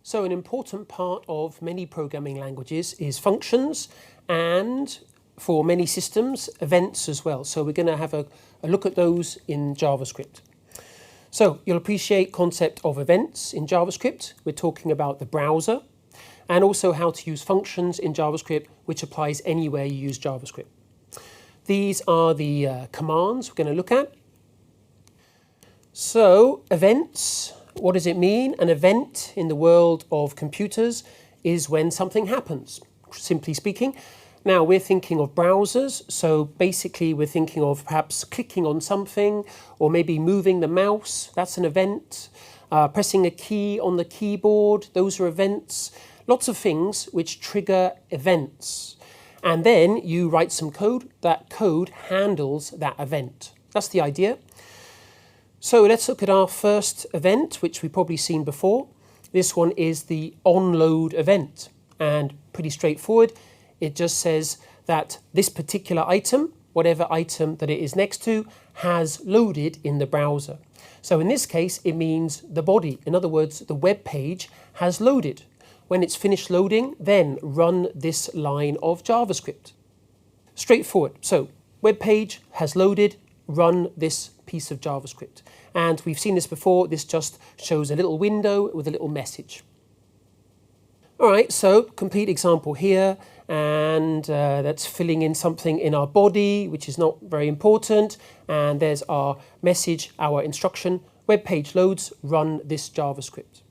So an important part of many programming languages is functions, and for many systems, events as well. So we're going to have a look at those in JavaScript. So you'll appreciate concept of events in JavaScript. We're talking about the browser and also how to use functions in JavaScript, which applies anywhere you use JavaScript. These are the commands we're going to look at. So events, what does it mean? An event in the world of computers is when something happens, simply speaking. Now we're thinking of browsers, so basically we're thinking of perhaps clicking on something or maybe moving the mouse, that's an event. Pressing a key on the keyboard, those are events. Lots of things which trigger events. And then you write some code, that code handles that event. That's the idea. So let's look at our first event, which we've probably seen before. This one is the onload event, and pretty straightforward. It just says that this particular item, whatever item that it is next to, has loaded in the browser. So in this case, it means the body. In other words, the web page has loaded. When it's finished loading, then run this line of JavaScript. Straightforward. So web page has loaded, run this piece of JavaScript. And we've seen this before. This just shows a little window with a little message. All right, so complete example here. And that's filling in something in our body, which is not very important. And there's our message, our instruction. Web page loads, run this JavaScript.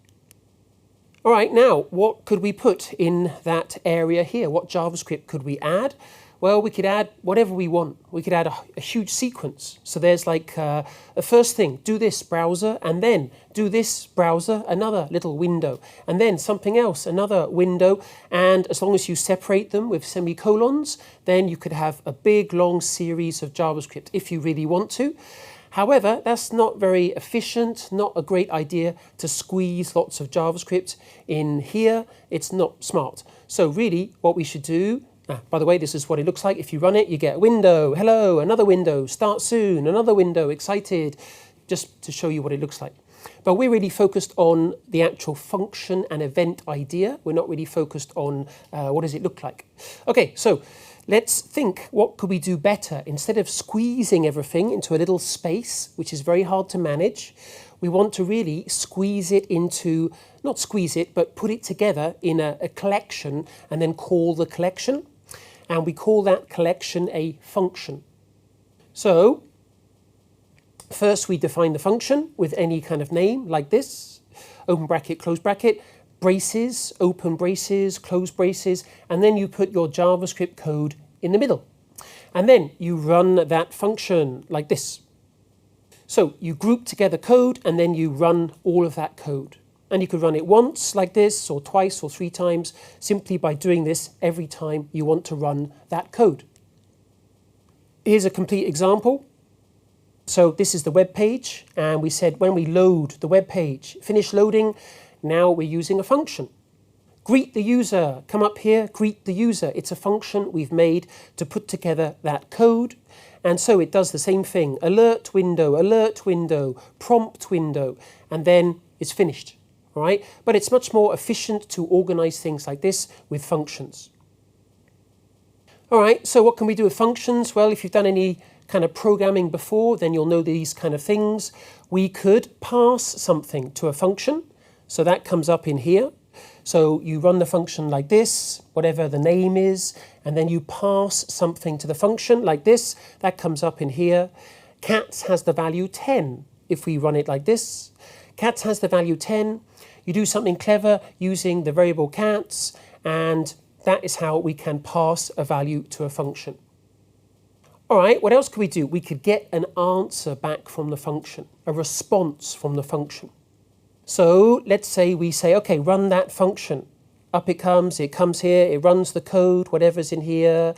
All right, now what could we put in that area here? What JavaScript could we add? Well, we could add whatever we want. We could add a huge sequence. So there's like the first thing, do this browser, and then do this browser, another little window, and then something else, another window. And as long as you separate them with semicolons, then you could have a big, long series of JavaScript if you really want to. However, that's not very efficient, not a great idea to squeeze lots of JavaScript in here. It's not smart. So really what we should do, by the way, this is what it looks like. If you run it, you get a window, hello, another window, start soon, another window, excited, just to show you what it looks like. But we're really focused on the actual function and event idea. We're not really focused on what does it look like. Okay, so let's think, what could we do better? Instead of squeezing everything into a little space, which is very hard to manage, we want to really squeeze it into, not squeeze it, but put it together in a collection and then call the collection. And we call that collection a function. So first we define the function with any kind of name like this, open bracket, close bracket, braces, open braces, close braces, and then you put your JavaScript code in the middle. And then you run that function like this. So you group together code and then you run all of that code. And you could run it once like this, or twice or three times, simply by doing this every time you want to run that code. Here's a complete example. So this is the web page, and we said when we load the web page, finish loading, now we're using a function. Greet the user, come up here, greet the user. It's a function we've made to put together that code. And so it does the same thing, alert window, prompt window, and then it's finished. All right? But it's much more efficient to organize things like this with functions. All right, so what can we do with functions? Well, if you've done any kind of programming before, then you'll know these kind of things. We could pass something to a function. So that comes up in here. So you run the function like this, whatever the name is, and then you pass something to the function like this. That comes up in here. Cats has the value 10 if we run it like this. Cats has the value 10. You do something clever using the variable cats, and that is how we can pass a value to a function. All right, what else could we do? We could get an answer back from the function, a response from the function. So let's say we say, okay, run that function. Up it comes here, it runs the code, whatever's in here.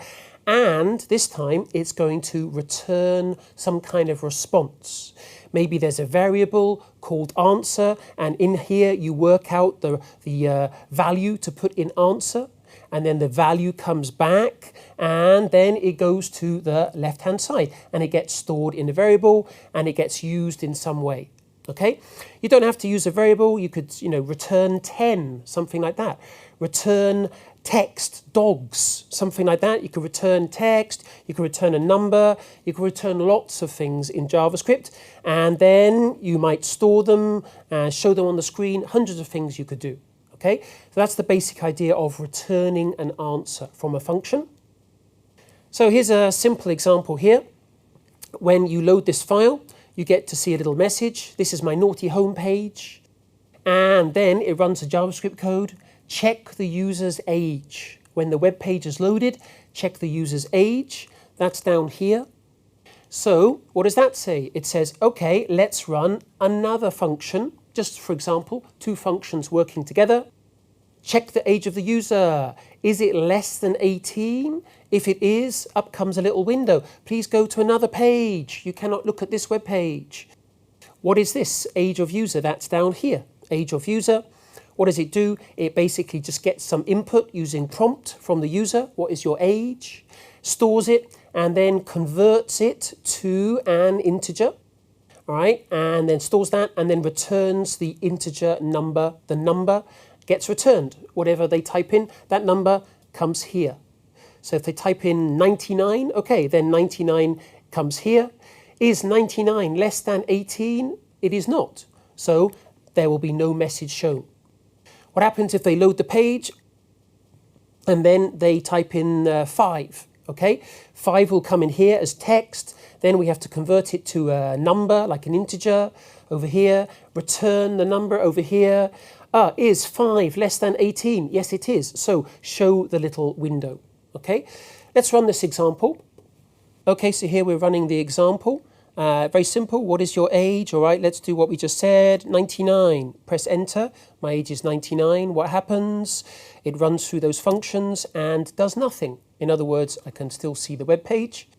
And this time it's going to return some kind of response. Maybe there's a variable called answer, and in here you work out the value to put in answer. And then the value comes back, and then it goes to the left-hand side, and it gets stored in a variable, and it gets used in some way. Okay, you don't have to use a variable. You could, return 10, something like that. Return text, dogs, something like that. You could return text, you could return a number, you could return lots of things in JavaScript, and then you might store them and show them on the screen, hundreds of things you could do. Okay, so that's the basic idea of returning an answer from a function. So here's a simple example here. When you load this file, you get to see a little message. This is my naughty home page. And then it runs a JavaScript code. Check the user's age. When the web page is loaded, check the user's age. That's down here. So what does that say? It says, okay, let's run another function. Just for example, two functions working together. Check the age of the user. Is it less than 18? If it is, up comes a little window. Please go to another page. You cannot look at this web page. What is this? Age of user. That's down here. Age of user. What does it do? It basically just gets some input using prompt from the user. What is your age? Stores it and then converts it to an integer. All right, and then stores that and then returns the integer number. The number gets returned. Whatever they type in, that number comes here. So if they type in 99, okay, then 99 comes here. Is 99 less than 18? It is not. So there will be no message shown. What happens if they load the page and then they type in 5? Okay, 5 will come in here as text. Then we have to convert it to a number, like an integer over here. Return the number over here. Is 5 less than 18? Yes, it is. So show the little window. Okay, let's run this example. Okay, so here we're running the example. Very simple. What is your age? All right, let's do what we just said. 99. Press enter. My age is 99. What happens? It runs through those functions and does nothing. In other words, I can still see the web page.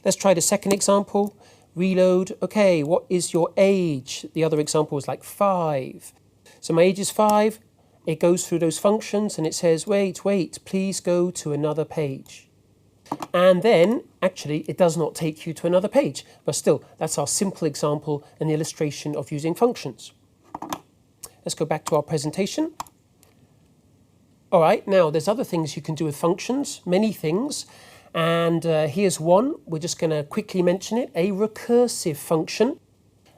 Let's try the second example. Reload. Okay, what is your age? The other example was like 5. So my age is 5. It goes through those functions and it says, wait, please go to another page. And then, actually, it does not take you to another page. But still, that's our simple example and the illustration of using functions. Let's go back to our presentation. All right, now there's other things you can do with functions, many things. And here's one. We're just going to quickly mention it, a recursive function.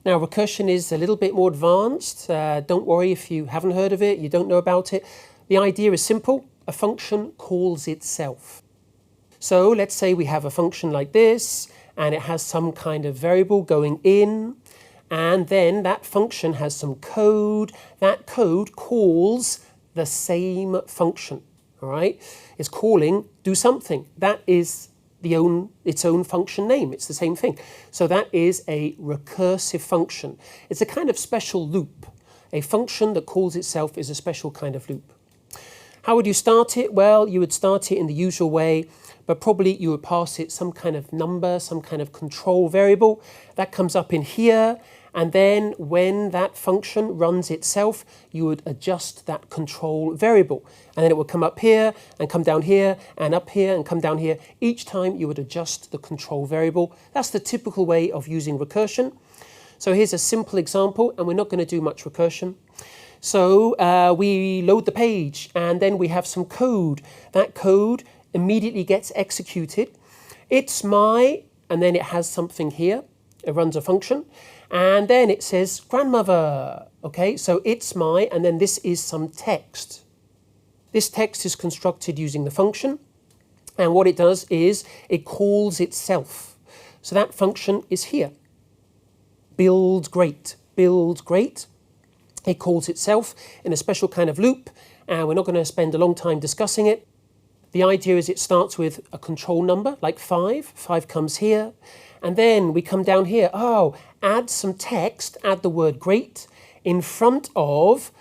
Now, recursion is a little bit more advanced. Don't worry if you haven't heard of it, you don't know about it. The idea is simple. A function calls itself. So let's say we have a function like this, and it has some kind of variable going in, and then that function has some code. That code calls the same function. All right? It's calling do something. That is its own function name. It's the same thing. So that is a recursive function. It's a kind of special loop. A function that calls itself is a special kind of loop. How would you start it? Well, you would start it in the usual way, but probably you would pass it some kind of number, some kind of control variable. That comes up in here, and then when that function runs itself, you would adjust that control variable. And then it would come up here, and come down here, and up here, and come down here. Each time you would adjust the control variable. That's the typical way of using recursion. So here's a simple example, and we're not going to do much recursion. So we load the page, and then we have some code. That code immediately gets executed. It's my, and then it has something here. It runs a function. And then it says grandmother. Okay, so it's my, and then this is some text. This text is constructed using the function. And what it does is it calls itself. So that function is here. Build great. Build great. It calls itself in a special kind of loop. And we're not going to spend a long time discussing it. The idea is it starts with a control number, like 5. 5 comes here. And then we come down here. Oh, add some text, add the word great in front of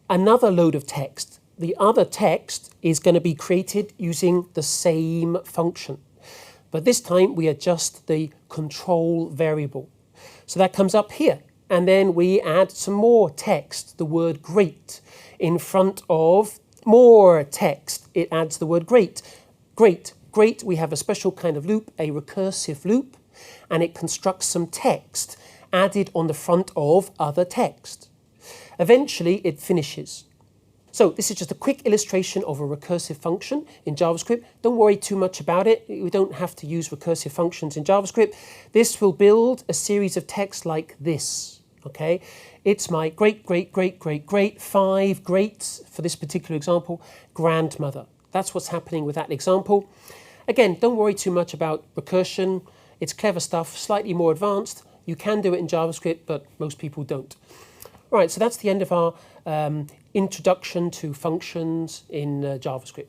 another load of text. The other text is going to be created using the same function. But this time we adjust the control variable. So that comes up here. And then we add some more text, the word great, in front of more text. It adds the word great. Great, great. We have a special kind of loop, a recursive loop, and it constructs some text. added on the front of other text. Eventually, it finishes. So this is just a quick illustration of a recursive function in JavaScript. Don't worry too much about it. We don't have to use recursive functions in JavaScript. This will build a series of text like this. Okay, it's my great, 5 greats, for this particular example, grandmother. That's what's happening with that example. Again, don't worry too much about recursion. It's clever stuff, slightly more advanced. You can do it in JavaScript, but most people don't. Right, so that's the end of our introduction to functions in JavaScript.